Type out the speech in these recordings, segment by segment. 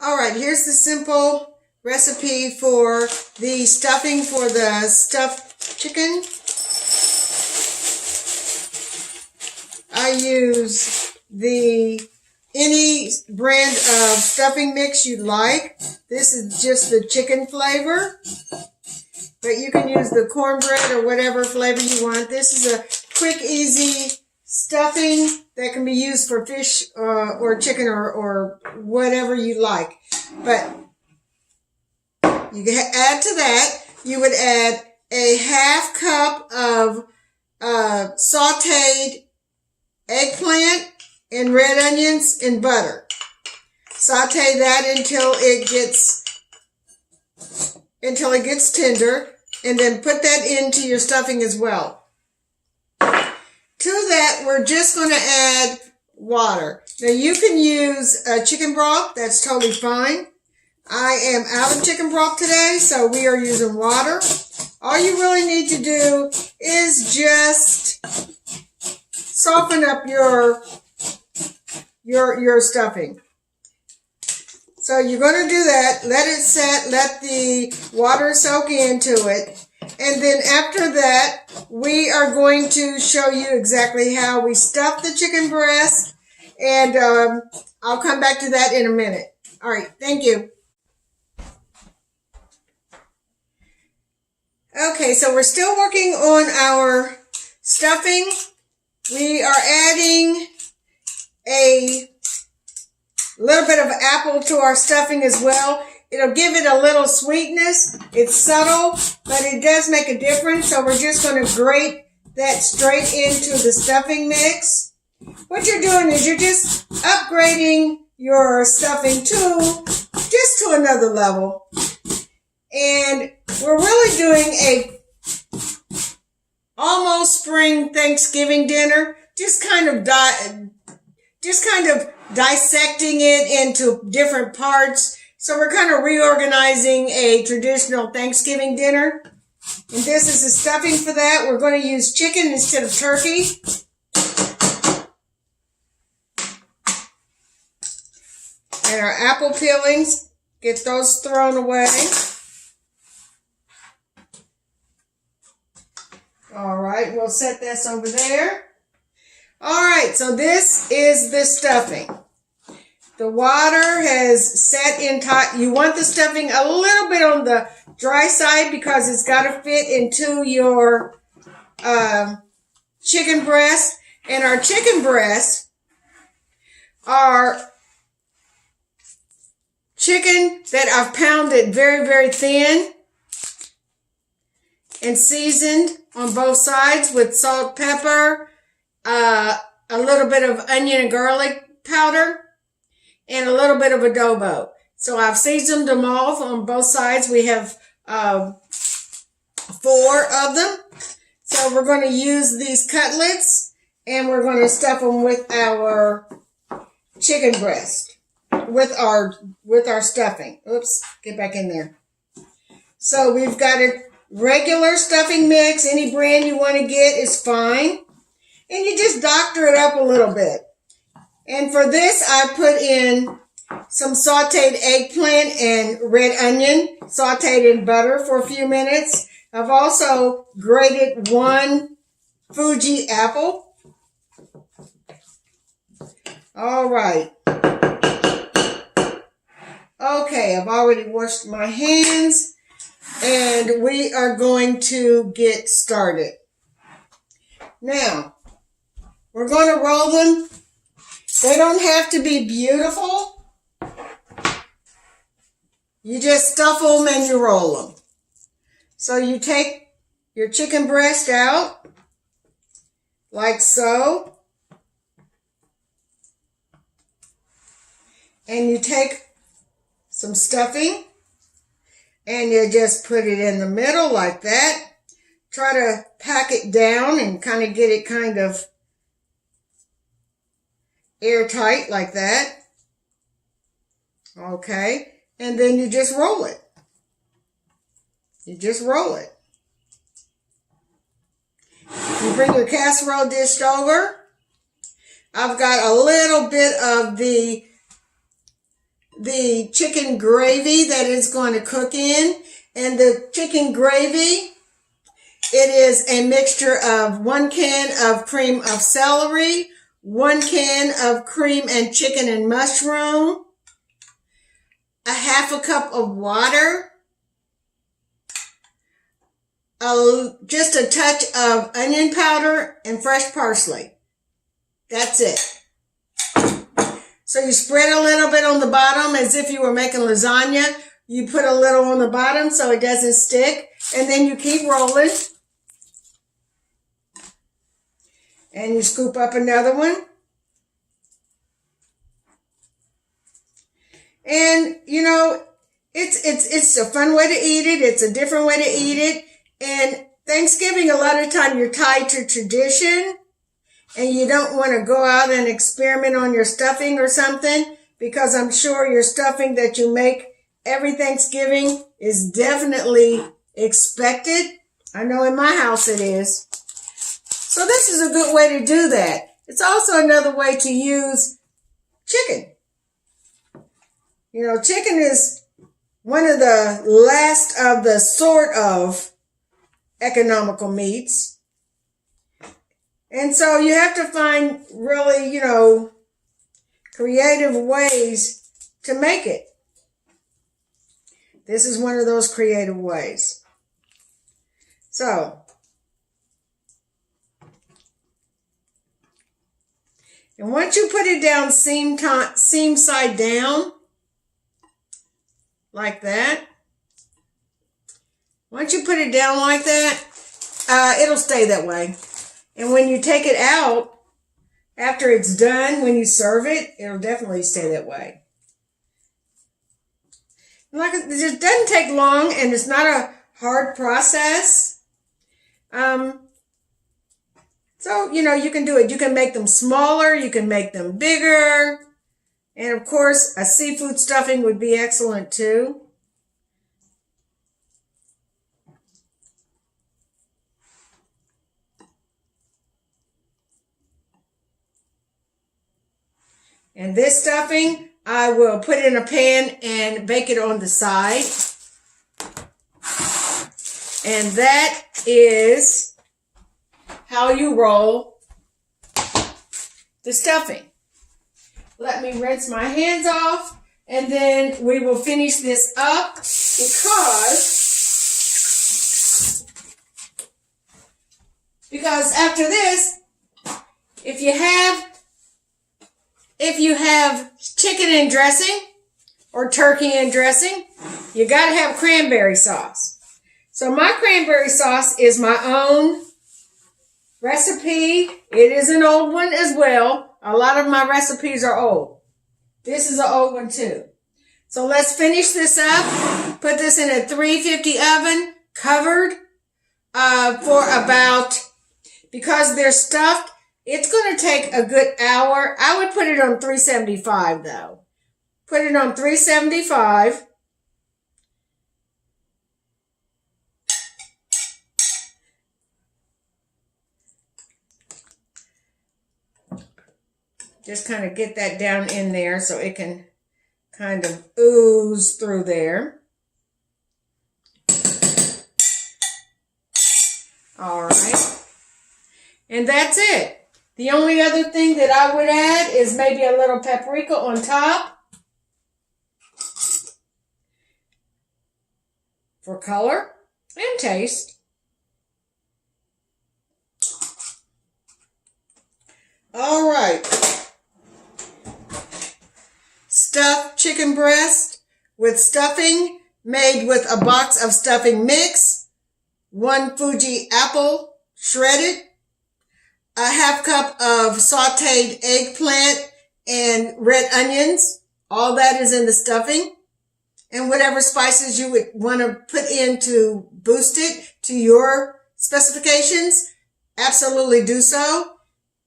All right, here's the simple recipe for the stuffing for the stuffed chicken. I use any brand of stuffing mix you like. This is just the chicken flavor, but you can use the cornbread or whatever flavor you want. This is a quick, easy stuffing that can be used for fish or chicken or whatever you like. But you can add to that, you would add a half cup of sauteed eggplant and red onions in butter. Saute that until it gets tender, and then put that into your stuffing as well. To that, we're just going to add water. Now, you can use chicken broth. That's totally fine. I am out of chicken broth today, so we are using water. All you really need to do is just soften up your stuffing. So you're going to do that. Let it set. Let the water soak into it. And then after that, we are going to show you exactly how we stuff the chicken breast. And I'll come back to that in a minute. All right. Thank you. Okay, so we're still working on our stuffing. We are adding a little bit of apple to our stuffing as well. It'll give it a little sweetness. It's subtle, but it does make a difference. So we're just going to grate that straight into the stuffing mix. What you're doing is you're just upgrading your stuffing to another level. And we're really doing a almost spring Thanksgiving dinner. Just kind of dissecting it into different parts. So we're kind of reorganizing a traditional Thanksgiving dinner. And this is the stuffing for that. We're going to use chicken instead of turkey. And our apple peelings, get those thrown away. All right, we'll set this over there. All right, so this is the stuffing. The water has set in tight. You want the stuffing a little bit on the dry side because it's got to fit into your chicken breast. And our chicken breasts are chicken that I've pounded very, very thin and seasoned on both sides with salt, pepper, a little bit of onion and garlic powder, and a little bit of adobo. So I've seasoned them all on both sides. We have 4 of them. So we're going to use these cutlets, and we're going to stuff them with our chicken breast, with our stuffing. Oops, get back in there. So we've got a regular stuffing mix. Any brand you want to get is fine. And you just doctor it up a little bit. And for this, I put in some sauteed eggplant and red onion, sauteed in butter for a few minutes. I've also grated 1 Fuji apple. All right. Okay, I've already washed my hands, and we are going to get started. Now, we're going to roll them. They don't have to be beautiful. You just stuff them and you roll them. So you take your chicken breast out, like so. And you take some stuffing, and you just put it in the middle like that. Try to pack it down and kind of get it kind of airtight like that. Okay. And then you just roll it. You just roll it. You bring your casserole dish over. I've got a little bit of the chicken gravy that it's going to cook in. And the chicken gravy, it is a mixture of 1 can of cream of celery, 1 can of cream and chicken and mushroom, a 1/2 cup of water, just a touch of onion powder and fresh parsley. That's it. So you spread a little bit on the bottom as if you were making lasagna. You put a little on the bottom so it doesn't stick. And then you keep rolling. And you scoop up another one. And, you know, it's a fun way to eat it. It's a different way to eat it. And Thanksgiving, a lot of time you're tied to tradition. And you don't want to go out and experiment on your stuffing or something. Because I'm sure your stuffing that you make every Thanksgiving is definitely expected. I know in my house it is. So this is a good way to do that. It's also another way to use chicken. You know, chicken is one of the last of the sort of economical meats. And so you have to find really, you know, creative ways to make it. This is one of those creative ways. So, and once you put it down seam side down, like that, once you put it down like that, it'll stay that way. And when you take it out, after it's done, when you serve it, it'll definitely stay that way. Like, it just doesn't take long, and it's not a hard process. So, you know, you can do it. You can make them smaller. You can make them bigger. And, of course, a seafood stuffing would be excellent, too. And this stuffing, I will put in a pan and bake it on the side. And that is how you roll the stuffing. Let me rinse my hands off, and then we will finish this up because after this, if you have chicken and dressing or turkey and dressing, you got to have cranberry sauce. So my cranberry sauce is my own recipe. It is an old one as well. A lot of my recipes are old. This is an old one too. So let's finish this up. Put this in a 350 oven, covered for about, because they're stuffed, it's going to take a good hour. I would put it on 375 though. Put it on 375. Just kind of get that down in there so it can kind of ooze through there. All right. And that's it. The only other thing that I would add is maybe a little paprika on top for color and taste. All right. Stuffed chicken breast with stuffing made with a box of stuffing mix, 1 Fuji apple shredded, a 1/2 cup of sauteed eggplant and red onions. All that is in the stuffing. And whatever spices you would want to put in to boost it to your specifications, absolutely do so.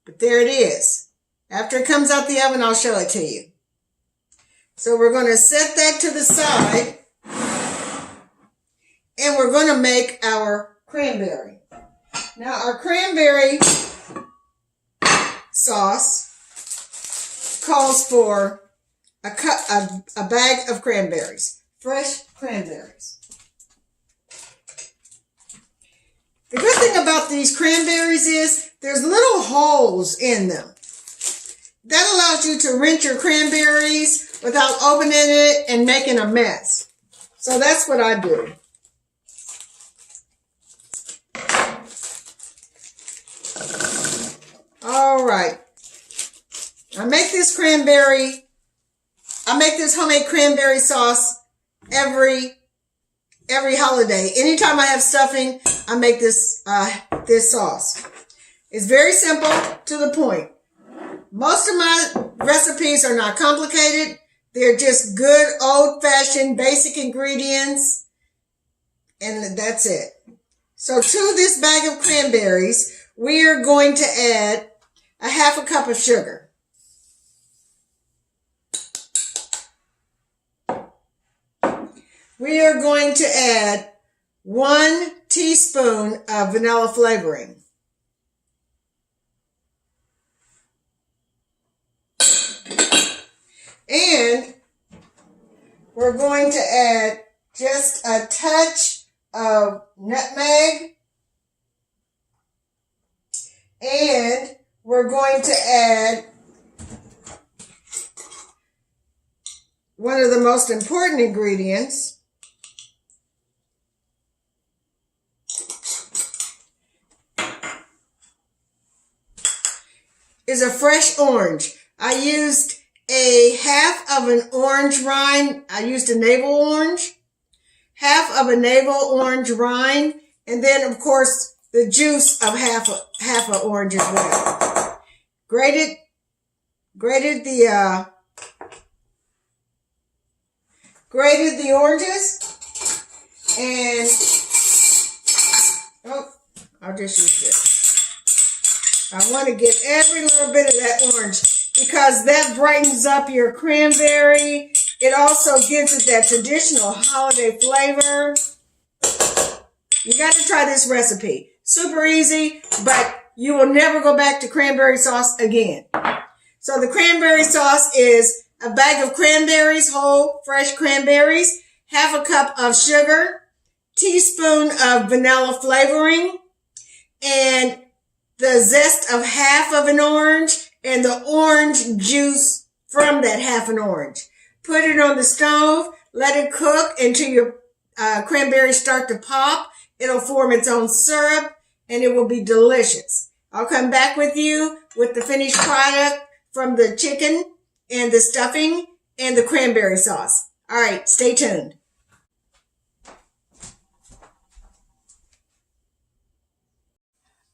But there it is. After it comes out the oven, I'll show it to you. So we're going to set that to the side. And we're going to make our cranberry. Now our cranberry sauce calls for a bag of cranberries, fresh cranberries. The good thing about these cranberries is there's little holes in them. That allows you to rinse your cranberries without opening it and making a mess. So that's what I do. All right. I make this homemade cranberry sauce every holiday. Anytime I have stuffing, I make this sauce. It's very simple, to the point. Most of my recipes are not complicated. They're just good, old-fashioned, basic ingredients. And that's it. So to this bag of cranberries, we are going to add a half a cup of sugar. We are going to add 1 teaspoon of vanilla flavoring. And we're going to add just a touch of nutmeg. And we're going to add one of the most important ingredients, is a fresh orange. I used a half of an orange rind. I used a navel orange, half of a navel orange rind, and then of course the juice of half an orange as well. Grated the oranges, and I'll just use this. I want to get every little bit of that orange because that brightens up your cranberry. It also gives it that traditional holiday flavor. You got to try this recipe. Super easy, but you will never go back to cranberry sauce again. So the cranberry sauce is a bag of cranberries, whole, fresh cranberries, half a cup of sugar, teaspoon of vanilla flavoring, and the zest of half of an orange and the orange juice from that half an orange. Put it on the stove, let it cook until your cranberries start to pop. It'll form its own syrup and it will be delicious. I'll come back with you with the finished product from the chicken and the stuffing and the cranberry sauce. All right, stay tuned.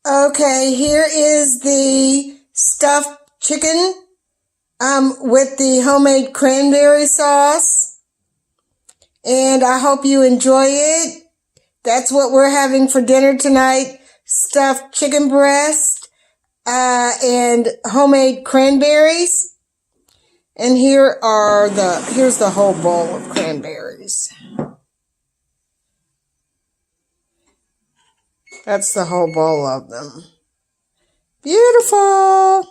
Okay, here is the stuffed chicken with the homemade cranberry sauce. And I hope you enjoy it. That's what we're having for dinner tonight. Stuffed chicken breast and homemade cranberries. And here's the whole bowl of cranberries. That's the whole bowl of them. Beautiful.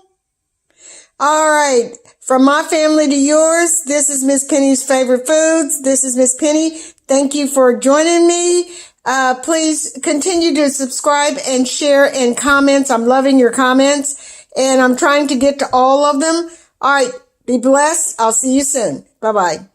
All right. From my family to yours, this is Miss Penny's Favorite Foods. This is Miss Penny. Thank you for joining me. Please continue to subscribe and share and comments. I'm loving your comments and I'm trying to get to all of them. All right. Be blessed. I'll see you soon. Bye-bye.